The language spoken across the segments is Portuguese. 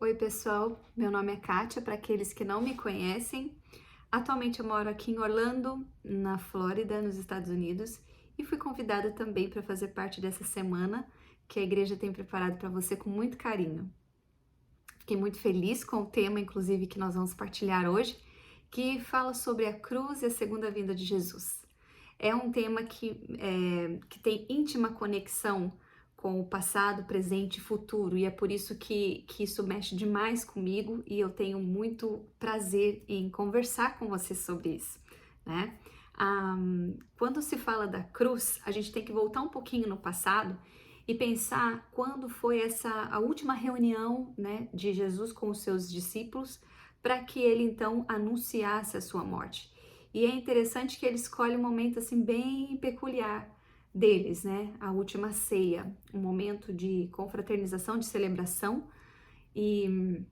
Oi, pessoal. Meu nome é Kátia, para aqueles que não me conhecem. Atualmente eu moro aqui em Orlando, na Flórida, nos Estados Unidos, e fui convidada também para fazer parte dessa semana que a igreja tem preparado para você com muito carinho. Fiquei muito feliz com o tema, inclusive, que nós vamos partilhar hoje, que fala sobre a cruz e a segunda vinda de Jesus. É um tema que tem íntima conexão com o passado, presente e futuro, e é por isso que isso mexe demais comigo e eu tenho muito prazer em conversar com você sobre isso, né? Quando se fala da cruz, a gente tem que voltar um pouquinho no passado e pensar quando foi a última reunião, né, de Jesus com os seus discípulos para que ele então anunciasse a sua morte. E é interessante que ele escolhe um momento assim bem peculiar deles, né? A última ceia, um momento de confraternização, de celebração e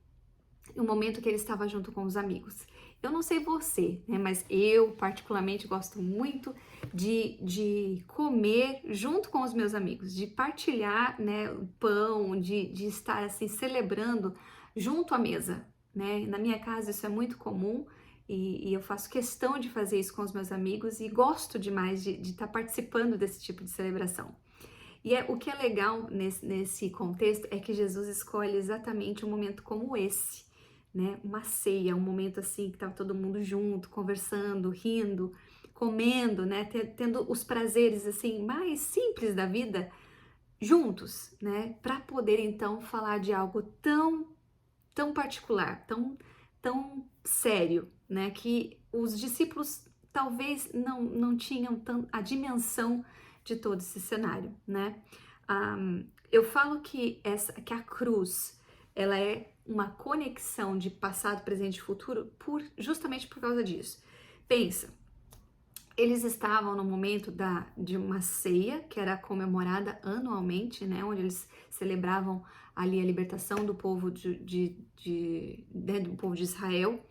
um momento que ele estava junto com os amigos. Eu não sei você, né? Mas eu particularmente gosto muito de comer junto com os meus amigos, de partilhar, né, o pão, de estar assim celebrando junto à mesa, né? Na minha casa isso é muito comum. E eu faço questão de fazer isso com os meus amigos e gosto demais de estar participando desse tipo de celebração. O que é legal nesse contexto é que Jesus escolhe exatamente um momento como esse, né? Uma ceia, um momento assim que estava todo mundo junto, conversando, rindo, comendo, né? Tendo os prazeres assim mais simples da vida juntos, né? Para poder então falar de algo tão particular, tão sério, né? Que os discípulos talvez não tinham a dimensão de todo esse cenário, né? Eu falo que a cruz, ela é uma conexão de passado, presente e futuro justamente por causa disso. Pensa, eles estavam no momento de uma ceia que era comemorada anualmente, né, onde eles celebravam ali a libertação do povo do povo de Israel,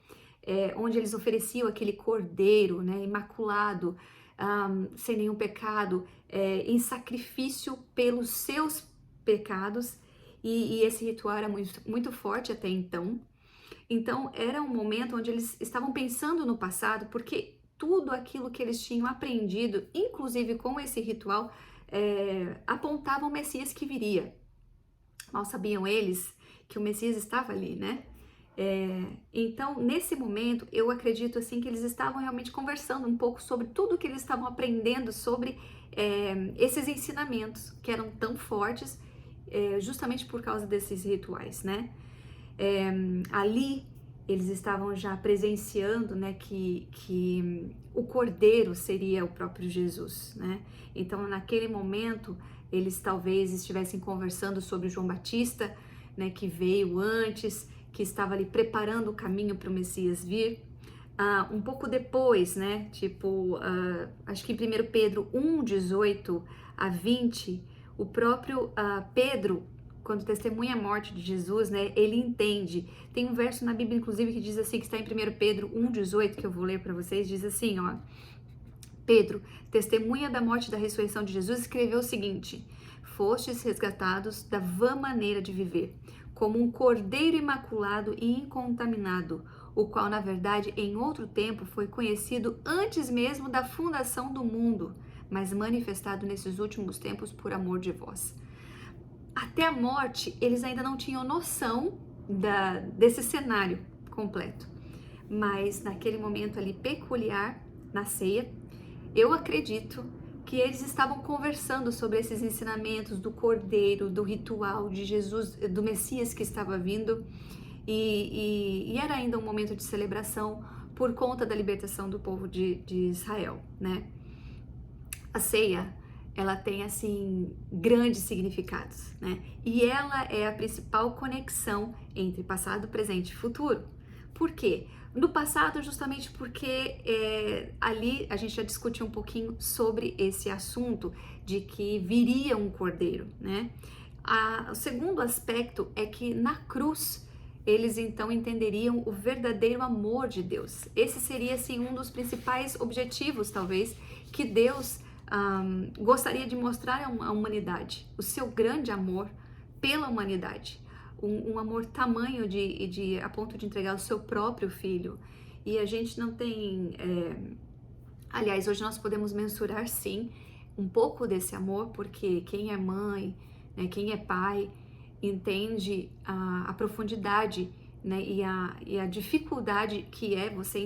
onde eles ofereciam aquele cordeiro, né, imaculado, sem nenhum pecado, em sacrifício pelos seus pecados, e esse ritual era muito forte até então. Então, era um momento onde eles estavam pensando no passado, porque tudo aquilo que eles tinham aprendido, inclusive com esse ritual, apontava o Messias que viria. Mal sabiam eles que o Messias estava ali, né? Então, nesse momento, eu acredito assim que eles estavam realmente conversando um pouco sobre tudo que eles estavam aprendendo sobre esses ensinamentos que eram tão fortes, justamente por causa desses rituais, né? Ali eles estavam já presenciando, né, que o Cordeiro seria o próprio Jesus, né? Então, naquele momento, eles talvez estivessem conversando sobre João Batista, né, que veio antes, que estava ali preparando o caminho para o Messias vir. Um pouco depois, né, acho que em 1 Pedro 1, 18 a 20, o próprio Pedro, quando testemunha a morte de Jesus, né, ele entende. Tem um verso na Bíblia, inclusive, que diz assim, que está em 1 Pedro 1,18, que eu vou ler para vocês, diz assim, ó: Pedro, testemunha da morte e da ressurreição de Jesus, escreveu o seguinte: fostes resgatados da vã maneira de viver, como um cordeiro imaculado e incontaminado, o qual, na verdade, em outro tempo foi conhecido antes mesmo da fundação do mundo, mas manifestado nesses últimos tempos por amor de vós. Até a morte, eles ainda não tinham noção desse cenário completo. Mas naquele momento ali peculiar, na ceia, eu acredito que eles estavam conversando sobre esses ensinamentos do Cordeiro, do ritual de Jesus, do Messias que estava vindo, e era ainda um momento de celebração por conta da libertação do povo de Israel, né? A ceia, ela tem assim grandes significados, né? E ela é a principal conexão entre passado, presente e futuro. Por quê? No passado, justamente porque ali a gente já discutiu um pouquinho sobre esse assunto de que viria um cordeiro, né? O segundo aspecto é que na cruz eles então entenderiam o verdadeiro amor de Deus. Esse seria assim um dos principais objetivos, talvez, que Deus gostaria de mostrar à humanidade, o seu grande amor pela humanidade. um amor tamanho a ponto de entregar o seu próprio filho. E a gente não tem... aliás, hoje nós podemos mensurar, sim, um pouco desse amor, porque quem é mãe, né, quem é pai, entende a profundidade, né, e a dificuldade que é você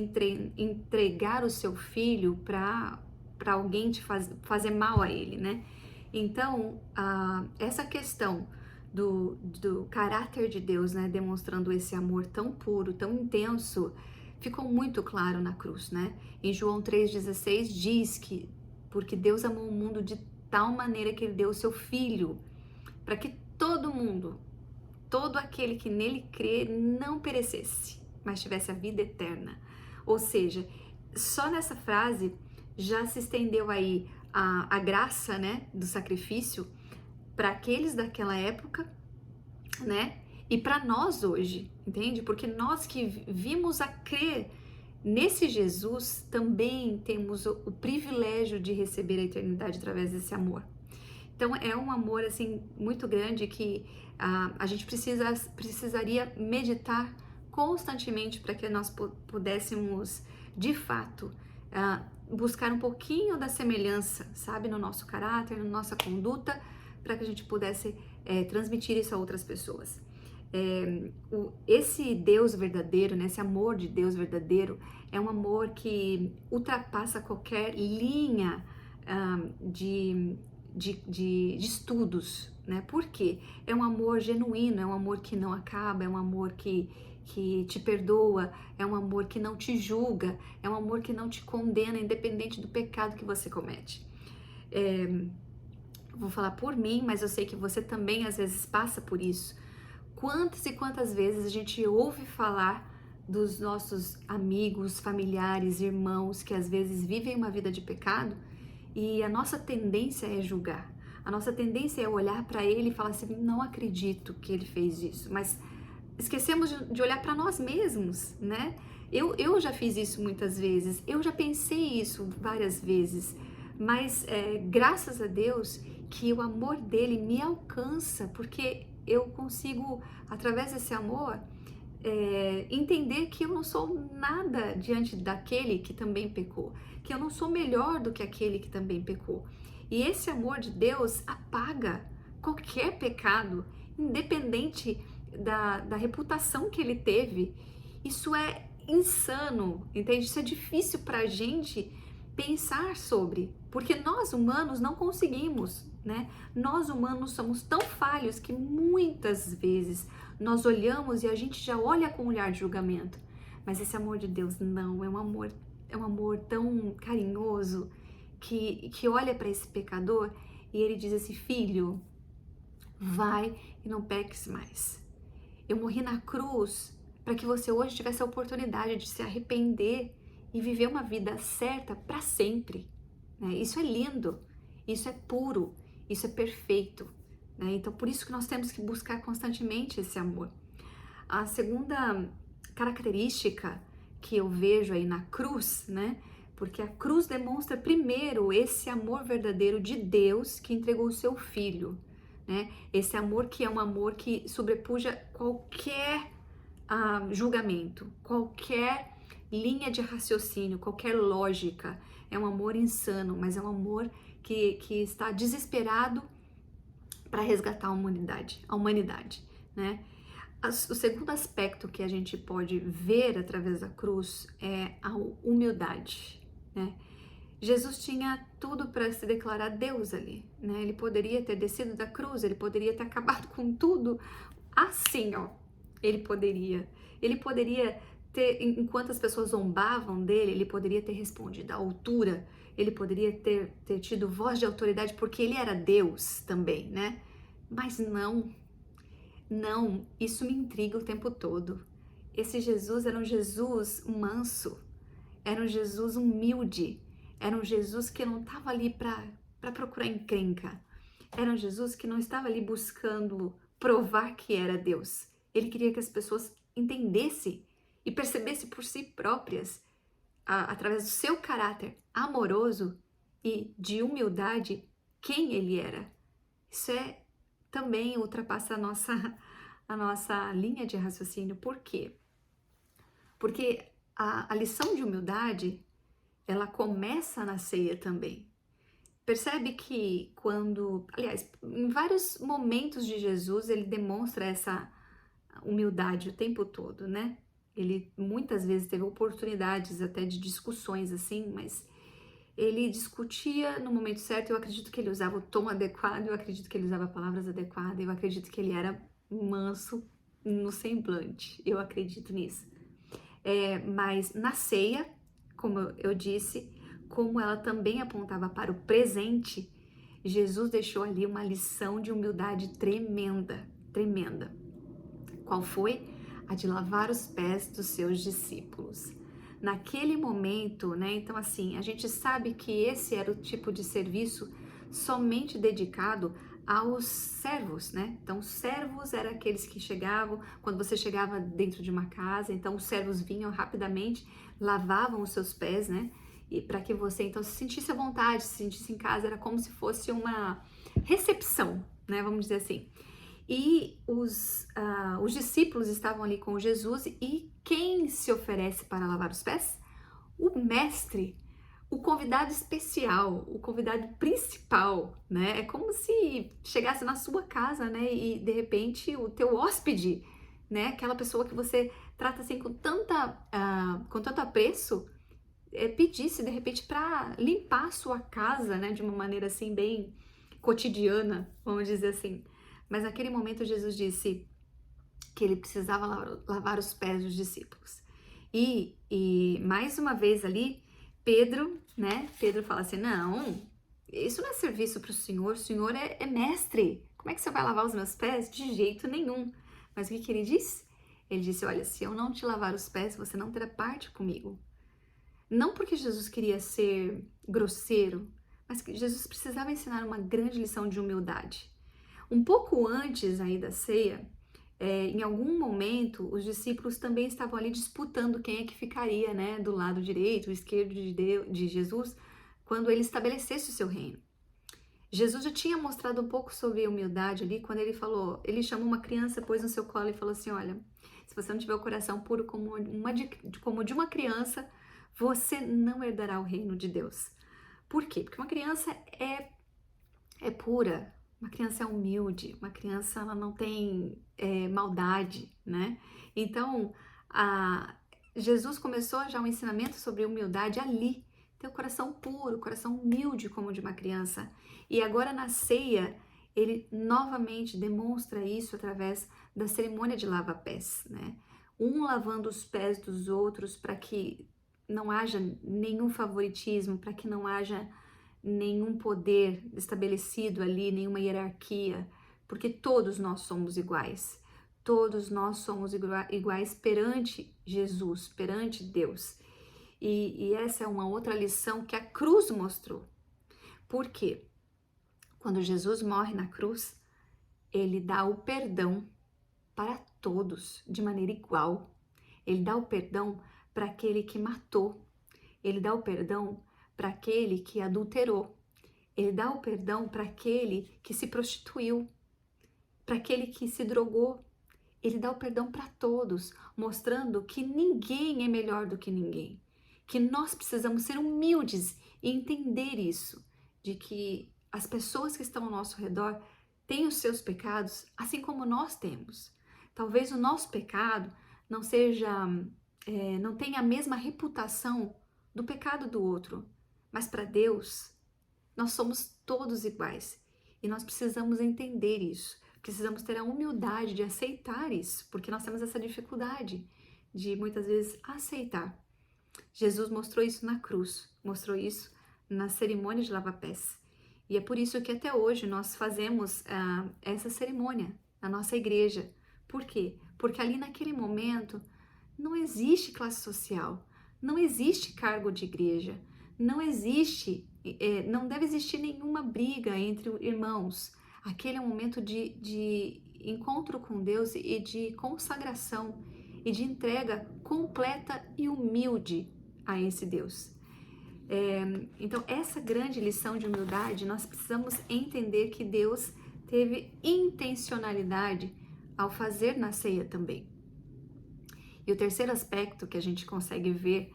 entregar o seu filho para alguém fazer mal a ele, né? Então, essa questão do caráter de Deus, né, demonstrando esse amor tão puro, tão intenso, ficou muito claro na cruz, né? Em João 3,16 diz que porque Deus amou o mundo de tal maneira que ele deu o seu filho, para que todo mundo, todo aquele que nele crê, não perecesse, mas tivesse a vida eterna. Ou seja, só nessa frase já se estendeu aí a graça, né, do sacrifício para aqueles daquela época, né, e para nós hoje, entende? Porque nós que vimos a crer nesse Jesus também temos o privilégio de receber a eternidade através desse amor. Então é um amor assim muito grande que a gente precisaria meditar constantemente para que nós pudéssemos de fato buscar um pouquinho da semelhança, sabe, no nosso caráter, na nossa conduta, para que a gente pudesse transmitir isso a outras pessoas. Esse Deus verdadeiro, né, esse amor de Deus verdadeiro, é um amor que ultrapassa qualquer linha de estudos, né? Por quê? É um amor genuíno, é um amor que não acaba, é um amor que te perdoa, é um amor que não te julga, é um amor que não te condena, independente do pecado que você comete. Vou falar por mim, mas eu sei que você também às vezes passa por isso. Quantas e quantas vezes a gente ouve falar dos nossos amigos, familiares, irmãos que às vezes vivem uma vida de pecado e a nossa tendência é julgar. A nossa tendência é olhar para ele e falar assim, não acredito que ele fez isso, mas esquecemos de olhar para nós mesmos, né? Eu já fiz isso muitas vezes, eu já pensei isso várias vezes, mas graças a Deus que o amor dele me alcança, porque eu consigo, através desse amor, entender que eu não sou nada diante daquele que também pecou, que eu não sou melhor do que aquele que também pecou. E esse amor de Deus apaga qualquer pecado, independente da reputação que ele teve. Isso é insano, entende? Isso é difícil para a gente pensar sobre, porque nós humanos não conseguimos, né? Nós humanos somos tão falhos que muitas vezes nós olhamos e a gente já olha com um olhar de julgamento. Mas esse amor de Deus não, é um amor tão carinhoso que olha para esse pecador e ele diz assim, filho, vai e não peques mais. Eu morri na cruz para que você hoje tivesse a oportunidade de se arrepender e viver uma vida certa para sempre. Né? Isso é lindo, isso é puro, isso é perfeito. Né? Então, por isso que nós temos que buscar constantemente esse amor. A segunda característica que eu vejo aí na cruz, né? Porque a cruz demonstra primeiro esse amor verdadeiro de Deus que entregou o seu Filho. Né? Esse amor que é um amor que sobrepuja qualquer julgamento, qualquer linha de raciocínio, qualquer lógica. É um amor insano, mas é um amor que está desesperado para resgatar a humanidade, né? O segundo aspecto que a gente pode ver através da cruz é a humildade, né? Jesus tinha tudo para se declarar Deus ali, né? Ele poderia ter descido da cruz, ele poderia ter acabado com tudo assim, ó. Ele poderia ter, enquanto as pessoas zombavam dele, ele poderia ter respondido à altura, ele poderia ter tido voz de autoridade, porque ele era Deus também, né? Mas não, isso me intriga o tempo todo. Esse Jesus era um Jesus manso, era um Jesus humilde, era um Jesus que não estava ali para procurar encrenca, era um Jesus que não estava ali buscando provar que era Deus. Ele queria que as pessoas entendessem e percebessem por si próprias, através do seu caráter amoroso e de humildade, quem ele era. Isso também ultrapassa a nossa linha de raciocínio. Por quê? Porque a lição de humildade, ela começa na ceia também. Percebe que aliás, em vários momentos de Jesus, ele demonstra essa humildade o tempo todo, né? Ele muitas vezes teve oportunidades até de discussões assim, mas ele discutia no momento certo. Eu acredito que ele usava o tom adequado, eu acredito que ele usava palavras adequadas, eu acredito que ele era manso no semblante, eu acredito nisso. Mas na ceia, como eu disse, como ela também apontava para o presente, Jesus deixou ali uma lição de humildade tremenda, tremenda. Qual foi? A de lavar os pés dos seus discípulos. Naquele momento, né? Então, assim, a gente sabe que esse era o tipo de serviço somente dedicado aos servos, né? Então, os servos eram aqueles que chegavam, quando você chegava dentro de uma casa, então os servos vinham rapidamente, lavavam os seus pés, né? E para que você então se sentisse à vontade, se sentisse em casa, era como se fosse uma recepção, né? Vamos dizer assim. E os discípulos estavam ali com Jesus, e quem se oferece para lavar os pés? O mestre, o convidado especial, o convidado principal, né? É como se chegasse na sua casa, né? E de repente o teu hóspede, né? Aquela pessoa que você trata assim com tanto apreço, pedisse de repente para limpar a sua casa, né? De uma maneira assim bem cotidiana, vamos dizer assim. Mas naquele momento Jesus disse que ele precisava lavar os pés dos discípulos. E mais uma vez ali, Pedro, né? Pedro fala assim, não, isso não é serviço para o senhor é mestre. Como é que você vai lavar os meus pés? De jeito nenhum. Mas o que ele disse? Ele disse, olha, se eu não te lavar os pés, você não terá parte comigo. Não porque Jesus queria ser grosseiro, mas que Jesus precisava ensinar uma grande lição de humildade. Um pouco antes aí da ceia, em algum momento, os discípulos também estavam ali disputando quem é que ficaria, né, do lado direito, esquerdo de Jesus, quando ele estabelecesse o seu reino. Jesus já tinha mostrado um pouco sobre a humildade ali, quando ele chamou uma criança, pôs no seu colo e falou assim, olha, se você não tiver o coração puro como de uma criança, você não herdará o reino de Deus. Por quê? Porque uma criança é pura, uma criança é humilde, uma criança ela não tem maldade, né? Então, Jesus começou já um ensinamento sobre humildade ali, ter o coração puro, o coração humilde como de uma criança. E agora na ceia, ele novamente demonstra isso através da cerimônia de lava-pés, né? Um lavando os pés dos outros para que não haja nenhum favoritismo, para que não haja nenhum poder estabelecido ali, nenhuma hierarquia, porque todos nós somos iguais. Todos nós somos iguais perante Jesus, perante Deus. E essa é uma outra lição que a cruz mostrou. Por quê? Quando Jesus morre na cruz, ele dá o perdão para todos de maneira igual. Ele dá o perdão para aquele que matou. Ele dá o perdão para aquele que adulterou. Ele dá o perdão para aquele que se prostituiu, para aquele que se drogou. Ele dá o perdão para todos, mostrando que ninguém é melhor do que ninguém. Que nós precisamos ser humildes e entender isso, de que as pessoas que estão ao nosso redor têm os seus pecados, assim como nós temos. Talvez o nosso pecado não tenha a mesma reputação do pecado do outro, mas para Deus, nós somos todos iguais e nós precisamos entender isso. Precisamos ter a humildade de aceitar isso, porque nós temos essa dificuldade de muitas vezes aceitar. Jesus mostrou isso na cruz, mostrou isso na cerimônia de lava-pés. E é por isso que até hoje nós fazemos essa cerimônia na nossa igreja. Por quê? Porque ali naquele momento não existe classe social, não existe cargo de igreja, não deve existir nenhuma briga entre irmãos. Aquele é um momento de encontro com Deus e de consagração e de entrega completa e humilde a esse Deus. Então, essa grande lição de humildade, nós precisamos entender que Deus teve intencionalidade ao fazer na ceia também. E o terceiro aspecto que a gente consegue ver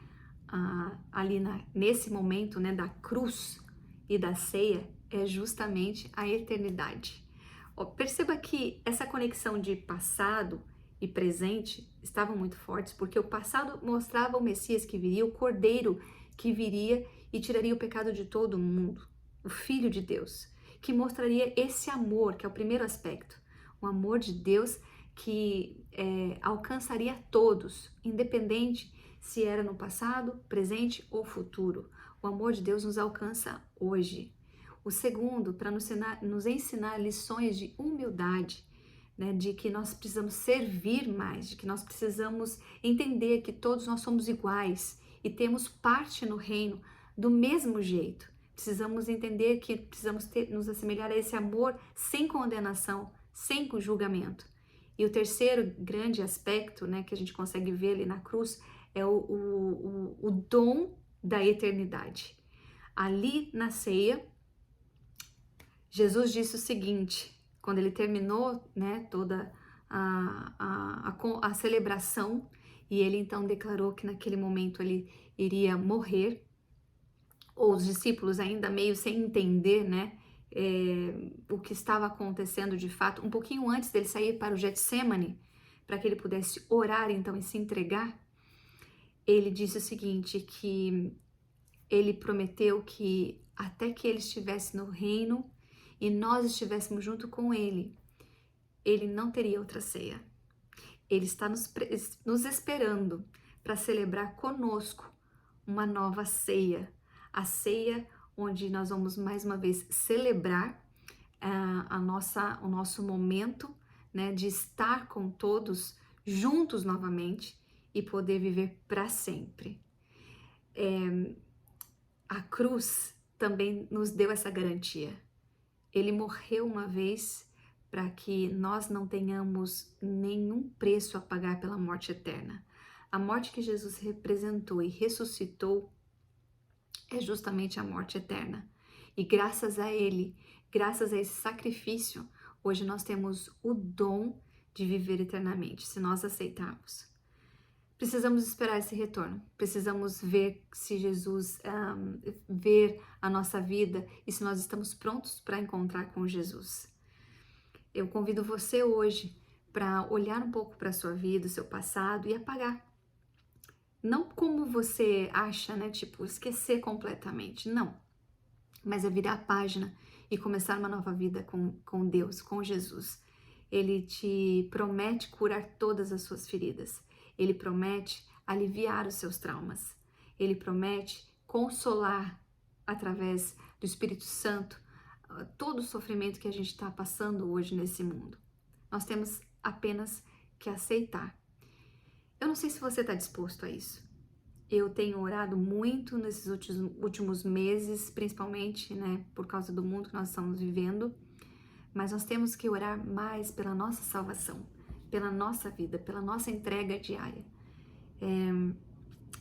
ali nesse momento, né, da cruz e da ceia é justamente a eternidade. Perceba que essa conexão de passado e presente estavam muito fortes, porque o passado mostrava o Messias que viria, o Cordeiro que viria e tiraria o pecado de todo mundo, o Filho de Deus, que mostraria esse amor, que é o primeiro aspecto, o amor de Deus que alcançaria todos, independente se era no passado, presente ou futuro. O amor de Deus nos alcança hoje. O segundo, para nos ensinar lições de humildade, né, de que nós precisamos servir mais, de que nós precisamos entender que todos nós somos iguais e temos parte no reino do mesmo jeito. Precisamos entender que precisamos nos assemelhar a esse amor sem condenação, sem julgamento. E o terceiro grande aspecto, né, que a gente consegue ver ali na cruz é o dom da eternidade. Ali na ceia, Jesus disse o seguinte, quando ele terminou, né, toda a celebração, e ele então declarou que naquele momento ele iria morrer, ou os discípulos ainda meio sem entender, né, o que estava acontecendo de fato, um pouquinho antes dele sair para o Getsemane, para que ele pudesse orar então e se entregar, ele disse o seguinte, que ele prometeu que até que ele estivesse no reino e nós estivéssemos junto com ele, ele não teria outra ceia. Ele está nos esperando para celebrar conosco uma nova ceia, a ceia onde nós vamos mais uma vez celebrar o nosso momento, né, de estar com todos juntos novamente e poder viver para sempre. A cruz também nos deu essa garantia. Ele morreu uma vez para que nós não tenhamos nenhum preço a pagar pela morte eterna. A morte que Jesus representou e ressuscitou é justamente a morte eterna. E graças a ele, graças a esse sacrifício, hoje nós temos o dom de viver eternamente, se nós aceitarmos. Precisamos esperar esse retorno, precisamos ver se Jesus ver a nossa vida e se nós estamos prontos para encontrar com Jesus. Eu convido você hoje para olhar um pouco para a sua vida, o seu passado e apagar. Não como você acha, né? Tipo, esquecer completamente, não. Mas é virar a página e começar uma nova vida com Deus, com Jesus. Ele te promete curar todas as suas feridas. Ele promete aliviar os seus traumas. Ele promete consolar através do Espírito Santo todo o sofrimento que a gente está passando hoje nesse mundo. Nós temos apenas que aceitar. Eu não sei se você está disposto a isso. Eu tenho orado muito nesses últimos meses, principalmente, né, por causa do mundo que nós estamos vivendo, mas nós temos que orar mais pela nossa salvação, pela nossa vida, pela nossa entrega diária.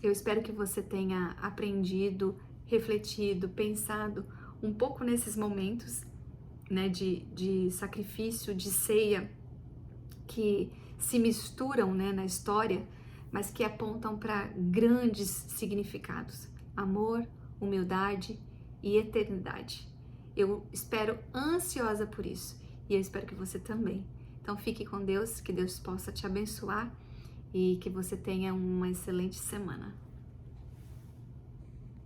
Eu espero que você tenha aprendido, refletido, pensado um pouco nesses momentos, né, de sacrifício, de ceia, que se misturam, né, na história, mas que apontam para grandes significados: amor, humildade e eternidade. Eu espero ansiosa por isso e eu espero que você também. Então fique com Deus, que Deus possa te abençoar e que você tenha uma excelente semana.